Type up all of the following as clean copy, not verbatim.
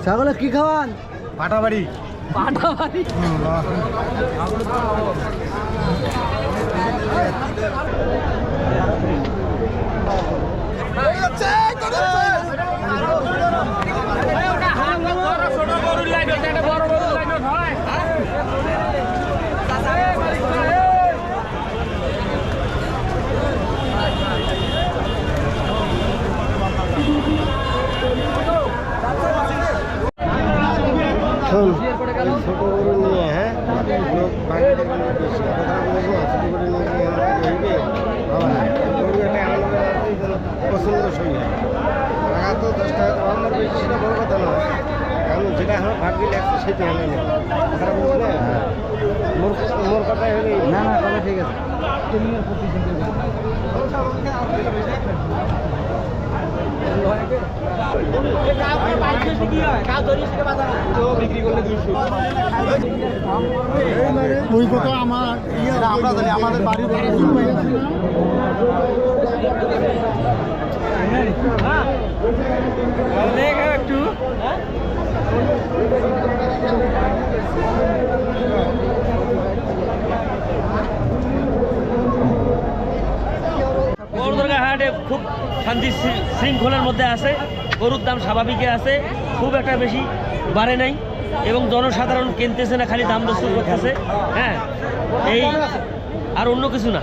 ছাগলে কি খাওয়ান? পাটাবাড়ি। পাটাবাড়ি। ছোট গরু নিয়ে হ্যাঁ লোক বাইরে বেশি কথা বলবো ছোট গরু নিয়ে হইবে হবে না গরু একটা এমন পছন্দসই হয় টাকা তো 10 টাকা আমার বেশি সেটা বড় কথা নয় কারণ যেটা আমার ভাগ্যে লাগছে সেটা হলো না কথাটা বুঝলে মোর কথা হলে না না তবে ঠিক আছে। ওই কথা আমার আমরা জানি আমাদের বাড়ির একটু বড়দরগা হাটে খুব শান্তি শৃঙ্খলার মধ্যে আছে, গরুর দাম স্বাভাবিকে আছে, খুব একটা বেশি বাড়ে নাই এবং জনসাধারণ কিনতেছে না, খালি দাম দস্তুর করতেছে। হ্যাঁ, এই আর অন্য কিছু না।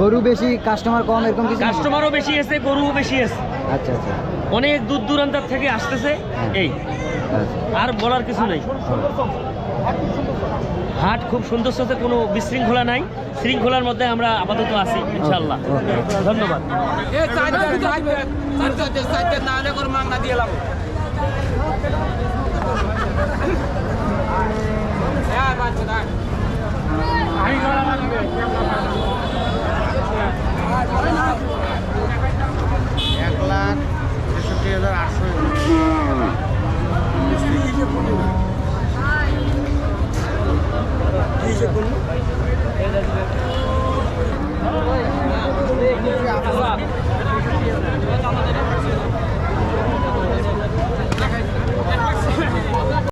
গরু বেশি কাস্টমার কম এরকম কিছু? কাস্টমারও বেশি আছে, গরুও বেশি আছে। আচ্ছা আচ্ছা, অনেক দূর দূরান্তার থেকে আসতেছে। এই আর বলার কিছু নেই। হাট খুব সুন্দর সাথে, কোনো বিশৃঙ্খলা নাই, শৃঙ্খলার মধ্যে আমরা আপাতত আছি ইনশাল্লাহ। ধন্যবাদ। $1,63,800